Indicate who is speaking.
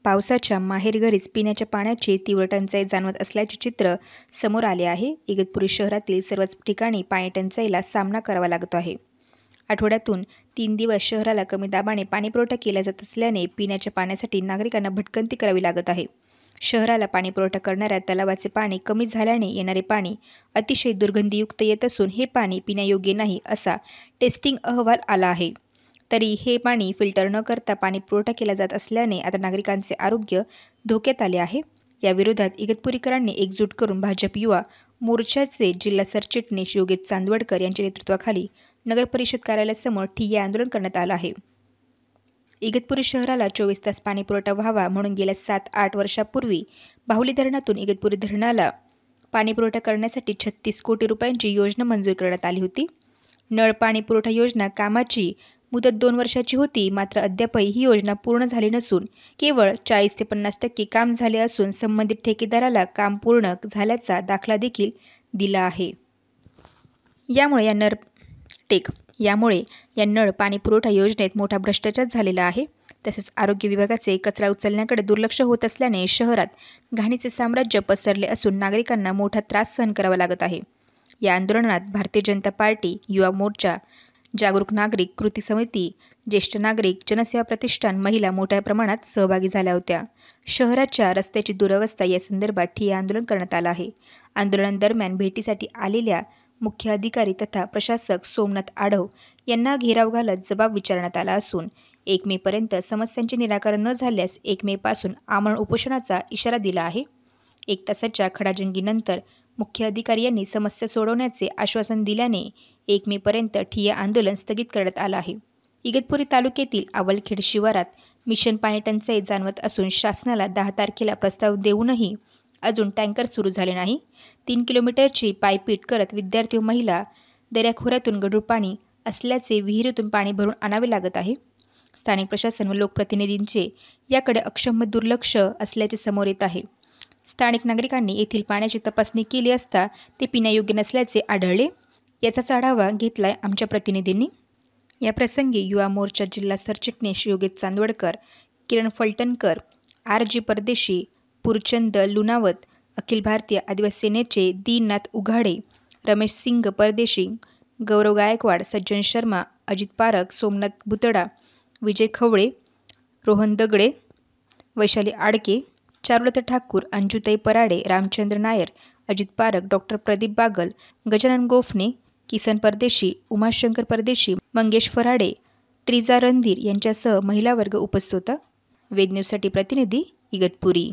Speaker 1: पावसाच्या माहेरघरीच पिण्याच्या पाण्याची तीव्र टंचाई जाणवत असल्याचे चित्र समोर आले आहे। इगतपुरी शहरातील सर्वच ठिकाणी पाणी टंचाईला सामना करावा लागत आहे। आठवड्यातून 3 दिवस शहराला कमी दाबाने पाणीपुरवठा केला जात असल्याने पिण्याच्या पाण्यासाठी नागरिकांना भटकंती करावी लागत आहे। शहराला पाणीपुरवठा करणाऱ्या तलावाचे पाणी कमी झाल्याने येणारे पाणी अतिशय दुर्गंधीयुक्त येत असून हे पाणी पिण्यायोग्य नाही असा टेस्टिंग अहवाल आला आहे। तरी हे पाणी फिल्टर न करता पाणी पुरवठा केला जात असल्याने आता नागरिकांचे आरोग्य धोक्यात आले आहे। या विरोधात इगतपुरीकरांनी एकजूट करून भाजप युवा मोर्चाचे जिल्हा सरचिटणीस योगेश चांदवडकर यांच्या नेतृत्वाखाली नगर परिषद कार्यालयासमोर ठिय्या आंदोलन करण्यात आलं आहे। इगतपुरी शहराला 24 तास पाणी पुरवठा व्हावा म्हणून गेल्या 7-8 वर्षापूर्वी बाहुली धरणातून इगतपुरी धरणाला पाणी पुरवठा करण्यासाठी 36 कोटी रुपयांची योजना मंजूर करण्यात आली होती। नळ पाणी पुरवठा योजना कामाची मुदत 2 वर्षाची होती, मात्र अद्यापही ही योजना पूर्ण झाली नसून केवळ 40 ते 50% काम झाले असून संबंधित ठेकेदाराला काम पूर्ण झाल्याचा दाखला देखील दिला आहे। यामुळे या नळ पाणी पुरवठा योजनेत मोठा भ्रष्टाचार झालेला आहे। तसेच आरोग्य विभागाचे कचरा उचलण्याकडे दुर्लक्ष होत असल्याने शहरात घाणीचे साम्राज्य पसरले असून नागरिकांना मोठा त्रास सहन करावा लागत आहे। या आंदोलनात भारतीय जनता पार्टी, युवा मोर्चा, जागरूक नागरिक कृती समिती, ज्येष्ठ नागरिक, जनसेवा प्रतिष्ठान, महिला मोठ्या प्रमाणात सहभागी झाल्या होत्या। शहराच्या रस्त्याची दुरवस्था या संदर्भात ठिय्या आंदोलन करण्यात आलं आहे। आंदोलनादरम्यान भेटीसाठी आलेल्या मुख्य अधिकारी तथा प्रशासक सोमनाथ आढव यांना घेराव घालत जबाब विचारण्यात आला असून 1 मे पर्यंत समस्यांचे निराकरण न झाल्यास 1 मे पासून आमरण उपोषणाचा इशारा दिला आहे। 1 तासाच्या खडाजंगीनंतर मुख्य अधिकारी यांनी समस्या सोडवण्याचे आश्वासन दिल्याने 1 मे पर्यंत ठिय्या आंदोलन स्थगित करण्यात आलं आहे। इगतपुरी तालुक्यातील आवलखेड शिवारात मिशन पाणी टंचाई जाणवत असून शासनाला 10 तारखेला प्रस्ताव देऊनही अजून टँकर सुरू झाले नाही। 3 किलोमीटरची पायपीट करत विद्यार्थी व महिला दऱ्याखोऱ्यातून गढूळ पाणी असल्याचे विहिरीतून पाणी भरून आणावे लागत आहे। स्थानिक प्रशासन व लोकप्रतिनिधींचे याकडे अक्षम्य दुर्लक्ष असल्याचे समोर येत आहे। स्थानिक नागरिकांनी येथील पाण्याची तपासणी केली असता ते पिण्यायोग्य नसल्याचे आढळले। याचाच आढावा घेतलाय आमच्या प्रतिनिधींनी। या प्रसंगी युवा मोर्चा जिल्हा सरचिटणीस योगेश चांदवडकर, किरण फलटणकर, RG परदेशी, पुरचंद लुनावत, अखिल भारतीय आदिवासी सेनेचे दीननाथ उघाडे, रमेश सिंग परदेशी, गौरव गायकवाड, सज्जन शर्मा, अजित पारख, सोमनाथ भुतडा, विजय खवळे, रोहन दगडे, वैशाली आडके, चारुलता ठाकूर, अंजुताई पराडे, रामचंद्र नायर, अजित पारख, डॉक्टर प्रदीप बागल, गजानन गोफणे, किसन परदेशी, उमाशंकर परदेशी, मंगेश फराडे, ट्रिजा रणधीर यांच्यासह महिला वर्ग उपस्थित होता। वेद न्यूजसाठी प्रतिनिधी इगतपुरी।